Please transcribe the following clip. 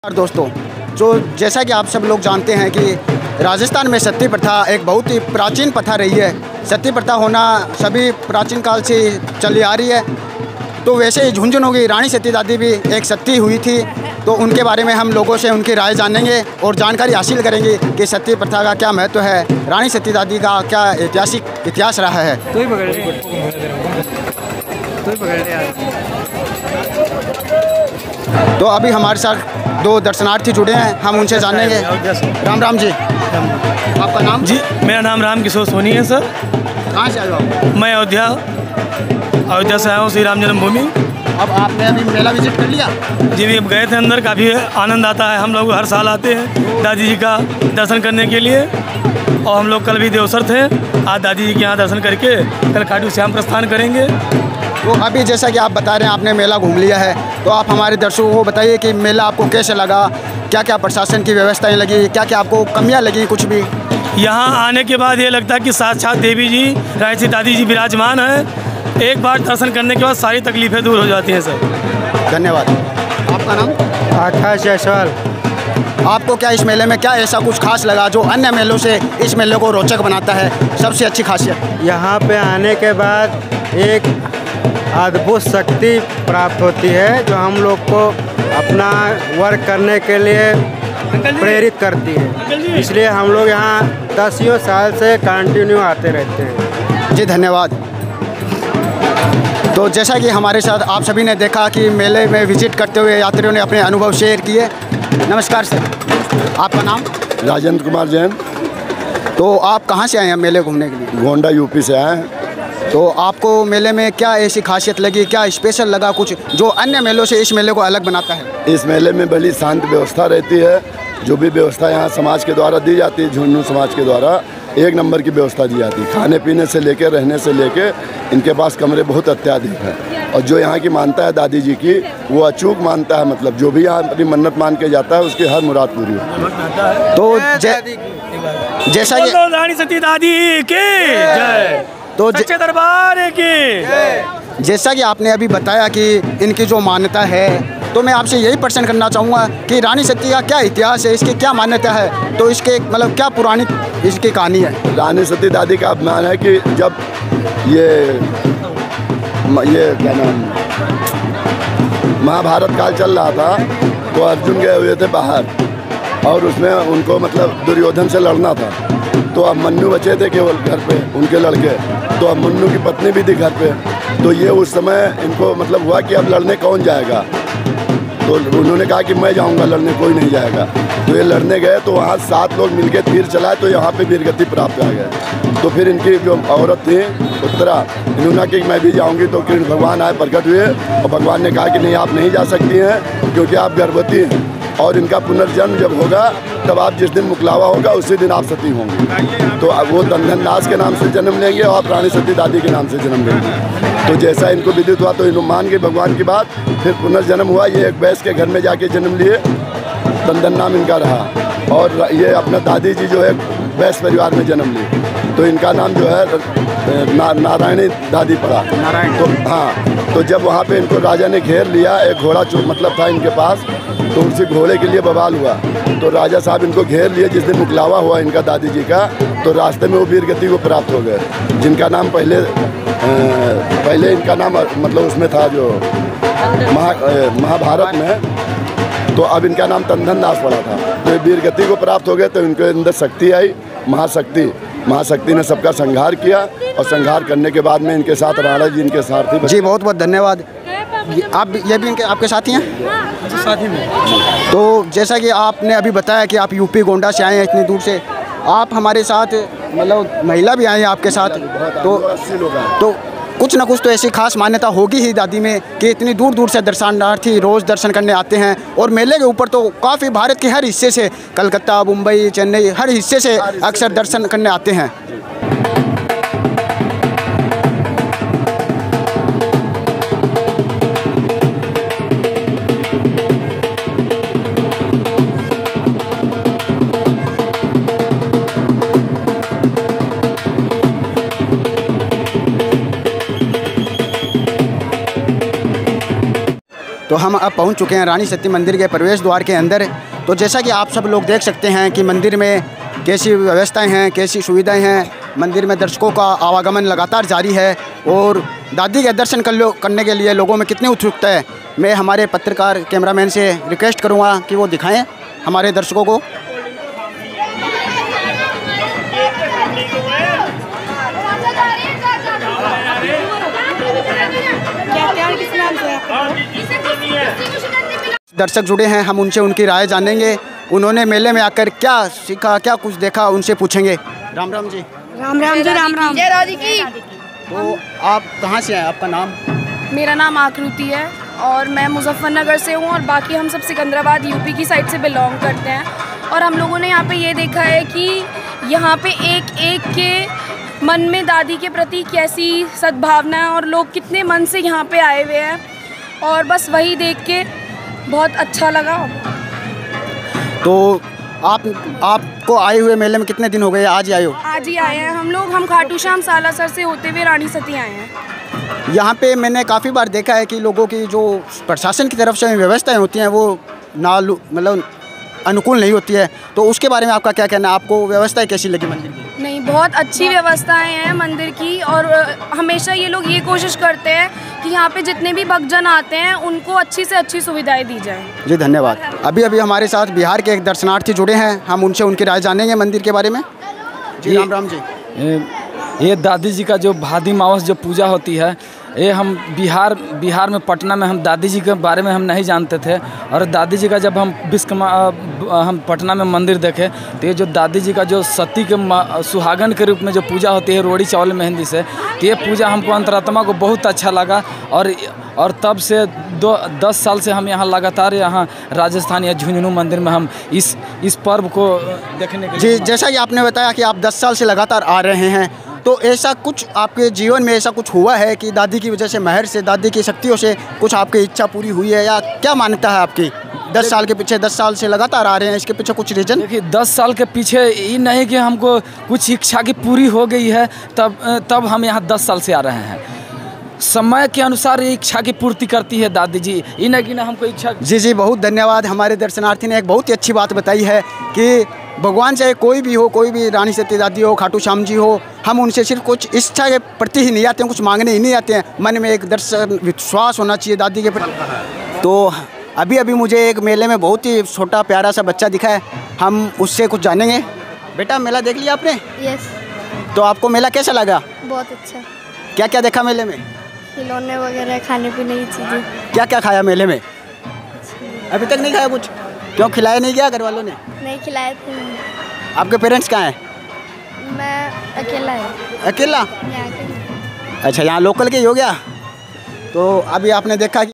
दोस्तों, जो जैसा कि आप सब लोग जानते हैं कि राजस्थान में सती प्रथा एक बहुत ही प्राचीन प्रथा रही है। सती प्रथा होना सभी प्राचीन काल से चली आ रही है। तो वैसे ही झुंझुनू की रानी सती दादी भी एक सती हुई थी, तो उनके बारे में हम लोगों से उनकी राय जानेंगे और जानकारी हासिल करेंगे कि सती प्रथा का क्या महत्व है, रानी सती दादी का क्या ऐतिहासिक इतिहास रहा है। तो अभी हमारे साथ दो दर्शनार्थी जुड़े हैं, हम उनसे जानेंगे। राम राम जी, आपका नाम? जी, मेरा नाम राम किशोर सोनी है सर। कहाँ से आए हो आप? मैं अयोध्या से आया हूँ, श्री राम जन्मभूमि। अब आपने अभी मेला विजिट कर लिया? जी, भी अब गए थे अंदर, काफ़ी आनंद आता है। हम लोग हर साल आते हैं दादी जी का दर्शन करने के लिए, और हम लोग कल भी देवसर थे। आज दादी जी के यहाँ दर्शन करके कल खाटू श्याम प्रस्थान करेंगे। तो अभी जैसा कि आप बता रहे हैं आपने मेला घूम लिया है, तो आप हमारे दर्शकों को बताइए कि मेला आपको कैसे लगा, क्या क्या प्रशासन की व्यवस्थाएं लगी, क्या क्या आपको कमियां लगी कुछ भी? यहाँ आने के बाद ये लगता है कि साक्षात देवी जी रानी सती दादी जी विराजमान है। एक बार दर्शन करने के बाद सारी तकलीफ़ें दूर हो जाती हैं सर। धन्यवाद। आपका नाम? आकाश जायसवाल। आपको क्या इस मेले में क्या ऐसा कुछ खास लगा जो अन्य मेलों से इस मेले को रोचक बनाता है, सबसे अच्छी खासियत? यहाँ पे आने के बाद एक अद्भुत शक्ति प्राप्त होती है जो हम लोग को अपना वर्क करने के लिए प्रेरित करती है। इसलिए हम लोग यहाँ 10 साल से कंटिन्यू आते रहते हैं। जी धन्यवाद। तो जैसा कि हमारे साथ आप सभी ने देखा कि मेले में विजिट करते हुए यात्रियों ने अपने अनुभव शेयर किए। नमस्कार सर, आपका नाम? राजेंद्र कुमार जैन। तो आप कहाँ से आए हैं मेले घूमने के लिए? गोंडा यूपी से आए हैं। तो आपको मेले में क्या ऐसी खासियत लगी, क्या स्पेशल लगा कुछ जो अन्य मेलों से इस मेले को अलग बनाता है? इस मेले में बड़ी शांत व्यवस्था रहती है। जो भी व्यवस्था यहाँ समाज के द्वारा दी जाती है, झुंझुनू समाज के द्वारा एक नंबर की व्यवस्था दी जाती है। खाने पीने से लेकर रहने से लेकर इनके पास कमरे बहुत अत्याधिक हैं। और जो यहाँ की मानता है दादी जी की, वो अचूक मानता है। मतलब जो भी यहाँ अपनी मन्नत मान के जाता है उसकी हर मुराद पूरी होती है। तो जैसा कि रानी सती दादी की जय, तो सच्चे दरबार की। जैसा कि आपने अभी बताया कि इनकी जो मान्यता है, तो मैं आपसे यही प्रश्न करना चाहूँगा कि रानी सती का क्या इतिहास है, इसकी क्या मान्यता है, तो इसके मतलब क्या पुरानी इसकी कहानी है? रानी सती दादी का अभिमान है कि जब ये क्या नाम महाभारत काल चल रहा था, तो अर्जुन गए हुए थे बाहर, और उसमें उनको मतलब दुर्योधन से लड़ना था। तो अब मन्नू बचे थे केवल घर पे, उनके लड़के। तो अब मन्नू की पत्नी भी थी घर पे। तो ये उस समय इनको मतलब हुआ कि अब लड़ने कौन जाएगा। तो उन्होंने कहा कि मैं जाऊंगा लड़ने, कोई नहीं जाएगा। तो ये लड़ने गए, तो वहाँ 7 लोग मिलके तीर चलाए, तो यहाँ पे वीरगति प्राप्त आ गए। तो फिर इनकी जो औरत थी उत्तरा, इन्होंने कि मैं भी जाऊंगी। तो कृष्ण भगवान आए, प्रकट हुए, और भगवान ने कहा कि नहीं, आप नहीं जा सकती हैं क्योंकि आप गर्भवती हैं, और इनका पुनर्जन्म जब होगा तब आप जिस दिन मुकलावा होगा उसी दिन आप सती होंगी। तो वो दंधन दास के नाम से जन्म लेंगे और आप रानी सती दादी के नाम से जन्म लेंगे। तो जैसा इनको विदित हुआ तो इन्होंने मान गए भगवान की बात। फिर पुनर्जन्म हुआ, ये एक वैश्य के घर में जाके जन्म लिए, दंधन नाम इनका रहा। और ये अपना दादी जी जो है वैश्य परिवार में जन्म ली, तो इनका नाम जो है नारायणी दादी पड़ा। तो हाँ, तो जब वहाँ पे इनको राजा ने घेर लिया, एक घोड़ा मतलब था इनके पास, तो उसी घोड़े के लिए बवाल हुआ। तो राजा साहब इनको घेर लिए। जिस दिन मुकलावा हुआ इनका दादी जी का, तो रास्ते में वो वीरगति को प्राप्त हो गए, जिनका नाम पहले इनका नाम मतलब उसमें था जो महाभारत में, तो अब इनका नाम दंधन दास पड़ा था। तो वीरगति को प्राप्त हो गए, तो इनके अंदर शक्ति आई, महाशक्ति ने सबका संहार किया, और संहार करने के बाद में इनके साथ राणा जी इनके सारथी। जी बहुत बहुत धन्यवाद। आप ये भी इनके आपके साथी हैं? साथी में। तो जैसा कि आपने अभी बताया कि आप यूपी गोंडा से आए हैं इतनी दूर से, आप हमारे साथ मतलब महिला भी आई हैं आपके साथ, तो कुछ ना कुछ तो ऐसी खास मान्यता होगी ही दादी में कि इतनी दूर दूर से दर्शनार्थी रोज़ दर्शन करने आते हैं। और मेले के ऊपर तो काफ़ी भारत के हर हिस्से से, कलकत्ता, मुंबई, चेन्नई, हर हिस्से से अक्सर दर्शन करने आते हैं। तो हम अब पहुंच चुके हैं रानी सती मंदिर के प्रवेश द्वार के अंदर। तो जैसा कि आप सब लोग देख सकते हैं कि मंदिर में कैसी व्यवस्थाएं हैं, कैसी सुविधाएं हैं। मंदिर में दर्शकों का आवागमन लगातार जारी है और दादी के दर्शन करने के लिए लोगों में कितनी उत्सुकता है। मैं हमारे पत्रकार कैमरामैन से रिक्वेस्ट करूँगा कि वो दिखाएँ हमारे दर्शकों को। दर्शक जुड़े हैं, हम उनसे उनकी राय जानेंगे। उन्होंने मेले में आकर क्या सीखा, क्या कुछ देखा, उनसे पूछेंगे। राम राम जी। राम राम जी। राम राम। जय दादी की। तो आप कहाँ से हैं, आपका नाम? मेरा नाम आकृति है और मैं मुजफ्फरनगर से हूँ और बाकी हम सब सिकंदराबाद यूपी की साइड से बिलोंग करते हैं। और हम लोगों ने यहाँ पे ये देखा है कि यहाँ पे एक एक के मन में दादी के प्रति कैसी सद्भावना है और लोग कितने मन से यहाँ पे आए हुए हैं और बस वही देख के बहुत अच्छा लगा। तो आपको आए हुए मेले में कितने दिन हो गए? आज ही आए हो? आज ही आए हैं हम लोग। हम खाटू श्याम सालासर से होते हुए रानी सती आए हैं। यहाँ पे मैंने काफ़ी बार देखा है कि लोगों की जो प्रशासन की तरफ से व्यवस्थाएं होती हैं वो मतलब अनुकूल नहीं होती है। तो उसके बारे में आपका क्या कहना है? आपको व्यवस्थाएं कैसी लगी मंदिर की? नहीं, बहुत अच्छी व्यवस्थाएं हैं मंदिर की और हमेशा ये लोग ये कोशिश करते हैं कि यहाँ पे जितने भी भक्तजन आते हैं उनको अच्छी से अच्छी सुविधाएं दी जाए। जी धन्यवाद। अभी हमारे साथ बिहार के एक दर्शनार्थी जुड़े हैं, हम उनसे उनकी राय जानेंगे मंदिर के बारे में। जी राम राम जी। ये दादी जी का जो भादी मावस जो पूजा होती है, ये हम बिहार में पटना में हम दादी जी के बारे में हम नहीं जानते थे। और दादी जी का जब हम हम पटना में मंदिर देखे तो ये जो दादी जी का जो सती के सुहागन के रूप में जो पूजा होती है रोड़ी चावल मेहंदी से, तो ये पूजा हमको अंतरात्मा को बहुत अच्छा लगा। और तब से 10 साल से हम यहाँ लगातार यहाँ राजस्थान या झुंझुनू मंदिर में हम इस पर्व को देखने के लिए। जी, जैसा कि आपने बताया कि आप 10 साल से लगातार आ रहे हैं, तो ऐसा कुछ आपके जीवन में ऐसा कुछ हुआ है कि दादी की वजह से, महर से, दादी की शक्तियों से कुछ आपकी इच्छा पूरी हुई है, या क्या मान्यता है आपकी 10 साल के पीछे? 10 साल से लगातार आ रहे हैं, इसके पीछे कुछ रीज़न? देखिए, 10 साल के पीछे ये नहीं कि हमको कुछ इच्छा की पूरी हो गई है तब हम यहाँ 10 साल से आ रहे हैं। समय के अनुसार इच्छा की पूर्ति करती है दादी जी, ये नहीं कि ना हमको इच्छा। जी, बहुत धन्यवाद। हमारे दर्शनार्थी ने एक बहुत ही अच्छी बात बताई है कि भगवान चाहे कोई भी हो, कोई भी रानी सती दादी हो, खाटू श्याम जी हो, हम उनसे सिर्फ कुछ इच्छा के प्रति ही नहीं आते हैं, कुछ मांगने ही नहीं आते हैं। मन में एक दर्शन विश्वास होना चाहिए दादी के प्रति। तो अभी मुझे एक मेले में बहुत ही छोटा प्यारा सा बच्चा दिखा है, हम उससे कुछ जानेंगे। बेटा, मेला देख लिया आपने? यस। तो आपको मेला कैसा लगा? बहुत अच्छा। क्या क्या देखा मेले में? खिलौने वगैरह, खाने पीने की चीज़ें। क्या क्या खाया मेले में? अभी तक नहीं खाया कुछ? क्यों खिलाया नहीं गया घर वालों ने? नहीं खिलाए थे। आपके पेरेंट्स कहाँ हैं? मैं अकेला है। अकेला? यहाँ के। अच्छा, यहाँ लोकल के ही हो गया। तो अभी आपने देखा कि